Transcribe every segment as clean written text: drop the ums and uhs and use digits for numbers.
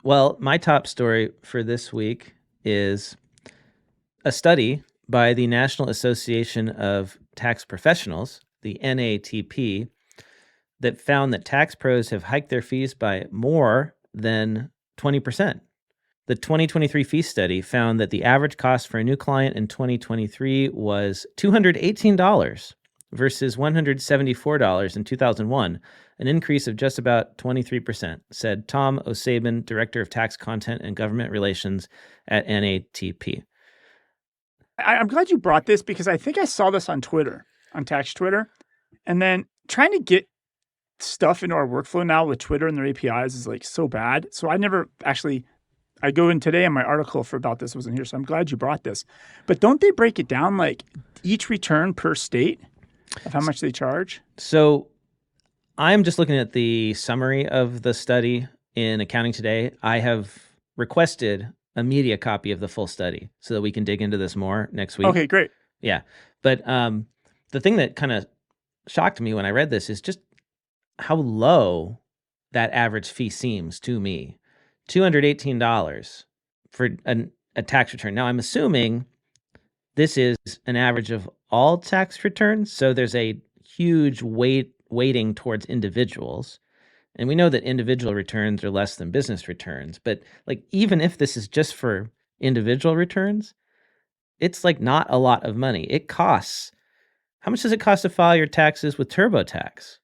Well, my top story for this week is a study by the National Association of Tax Professionals, the NATP, that found that tax pros have hiked their fees by more than 20%. The 2023 fee study found that the average cost for a new client in 2023 was $218 versus $174 in 2001, an increase of just about 23%, said Tom O'Sabin, Director of Tax Content and Government Relations at NATP. I'm glad you brought this because I think I saw this on Twitter, on tax Twitter. And then trying to get stuff into our workflow now with Twitter and their APIs is like so bad. So I go in today and my article about this wasn't here. So I'm glad you brought this. But don't they break it down like each return per state of how much they charge? So I'm just looking at the summary of the study in Accounting Today. I have requested a media copy of the full study so that we can dig into this more next week. Okay, great. Yeah. But the thing that kind of shocked me when I read this is just how low that average fee seems to me. $218 for a tax return. Now, I'm assuming this is an average of all tax returns. So there's a huge weighting towards individuals. And we know that individual returns are less than business returns. But like, even if this is just for individual returns, it's like not a lot of money. It costs. How much does it cost to file your taxes with TurboTax?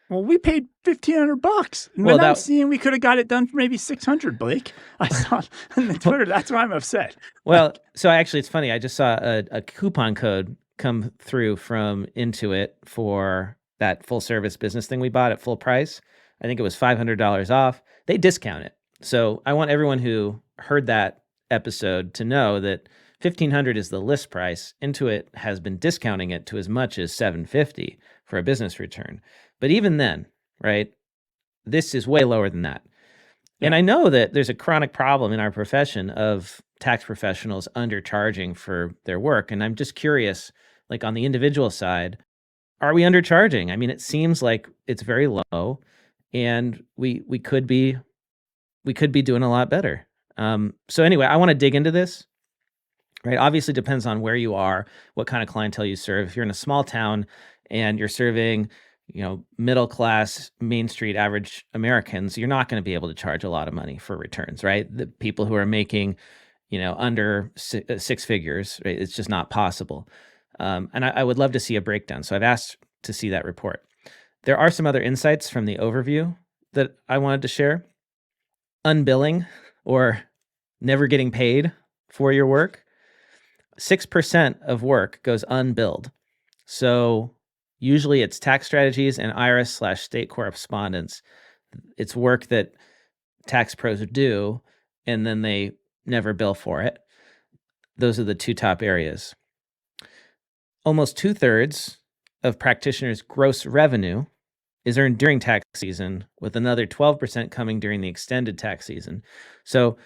Well, we paid $1,500. And I'm seeing we could have got it done for maybe $600, Blake. I saw on the Twitter. That's why I'm upset. Well, so actually, it's funny. I just saw a coupon code come through from Intuit for that full service business thing we bought at full price. I think it was $500 off. They discount it. So I want everyone who heard that episode to know that $1,500 is the list price. Intuit has been discounting it to as much as $750 for a business return. But even then, right, this is way lower than that. Yeah. And I know that there's a chronic problem in our profession of tax professionals undercharging for their work. And I'm just curious, like on the individual side, are we undercharging? I mean, it seems like it's very low, and we could be doing a lot better. So anyway, I want to dig into this. Right. Obviously depends on where you are, what kind of clientele you serve. If you're in a small town and you're serving, middle class, Main Street average Americans, you're not going to be able to charge a lot of money for returns, right? The people who are making, under six figures, right? It's just not possible. And I would love to see a breakdown. So I've asked to see that report. There are some other insights from the overview that I wanted to share. Unbilling, or never getting paid for your work. 6% of work goes unbilled. So usually it's tax strategies and IRS/state correspondence. It's work that tax pros do, and then they never bill for it. Those are the two top areas. Almost 2/3 of practitioners' gross revenue is earned during tax season, with another 12% coming during the extended tax season. So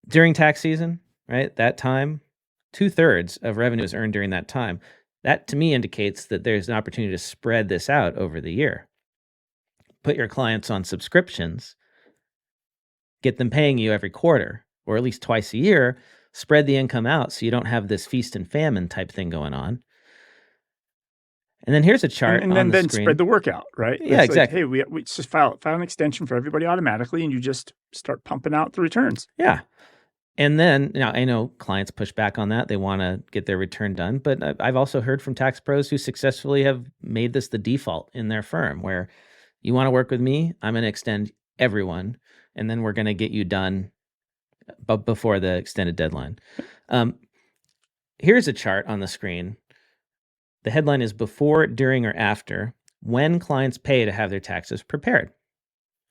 during tax season, right, that time, 2/3 of revenue is earned during that time. That to me indicates that there's an opportunity to spread this out over the year. Put your clients on subscriptions, get them paying you every quarter, or at least twice a year, spread the income out so you don't have this feast and famine type thing going on. And then here's a chart and on the then screen. Spread the work out, right? Yeah, it's exactly. Like, hey, we just file an extension for everybody automatically, and you just start pumping out the returns. Yeah. And then, I know clients push back on that. They want to get their return done. But I've also heard from tax pros who successfully have made this the default in their firm, where you want to work with me, I'm going to extend everyone, and then we're going to get you done before the extended deadline. Here's a chart on the screen. The headline is Before, During, or After, When Clients Pay to Have Their Taxes Prepared.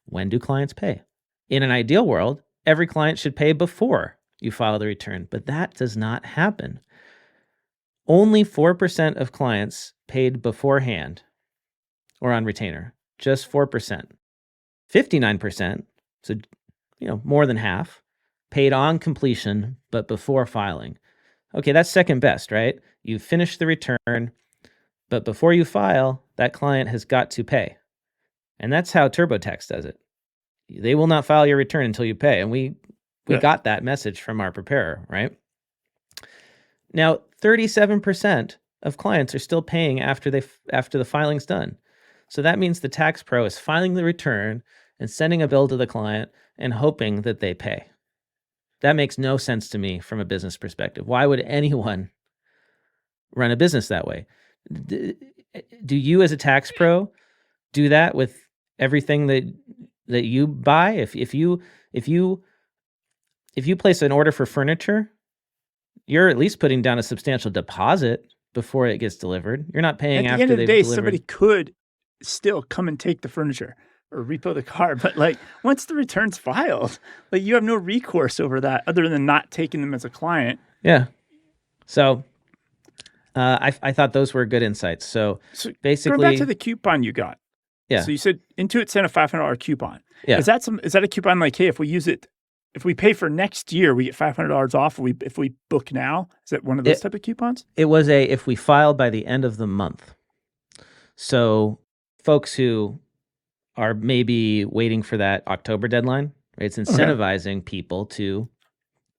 When do clients pay? In an ideal world, every client should pay before you file the return, but that does not happen. Only 4% of clients paid beforehand or on retainer, just 4%. 59%, so more than half, paid on completion, but before filing. Okay, that's second best, right? You finish the return, but before you file, that client has got to pay. And that's how TurboTax does it. they will not file your return until you pay. And we Yeah. got that message from our preparer, right? Now, 37% of clients are still paying after the filing's done. So that means the tax pro is filing the return and sending a bill to the client and hoping that they pay. That makes no sense to me from a business perspective. Why would anyone run a business that way? Do you as a tax pro do that with everything that you buy? If you place an order for furniture, you're at least putting down a substantial deposit before it gets delivered. You're not paying At the after end of the they've day, delivered. somebody could still come and take the furniture or repo the car, but like once the return's filed, like you have no recourse over that other than not taking them as a client. Yeah. So I thought those were good insights. So basically, going back to the coupon you got. Yeah. So you said Intuit sent a $500 coupon. Yeah. Is that a coupon like, hey, if we pay for next year, we get $500 off if we book now? Is that one of those type of coupons? It was if we filed by the end of the month. So folks who are maybe waiting for that October deadline, right? It's incentivizing people to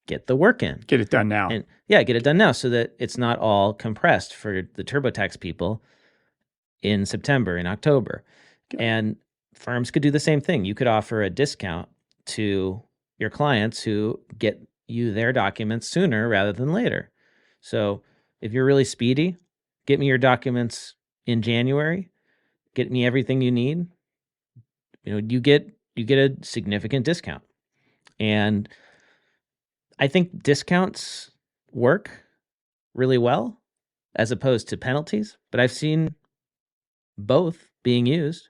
get the work in. Get it done now. And get it done now so that it's not all compressed for the TurboTax people in September, in October. Okay. And firms could do the same thing. You could offer a discount to your clients who get you their documents sooner rather than later. So if you're really speedy, get me your documents in January, get me everything you need. You get a significant discount. And I think discounts work really well as opposed to penalties, but I've seen both being used.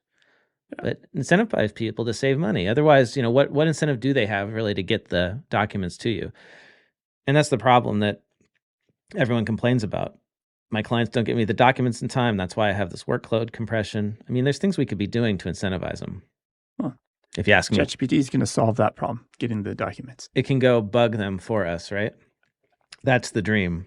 But incentivize people to save money. Otherwise, what incentive do they have really to get the documents to you? And that's the problem that everyone complains about. My clients don't get me the documents in time. That's why I have this workload compression. I mean, there's things we could be doing to incentivize them. Huh. If you ask me. ChatGPT is going to solve that problem, getting the documents. It can go bug them for us, right? That's the dream.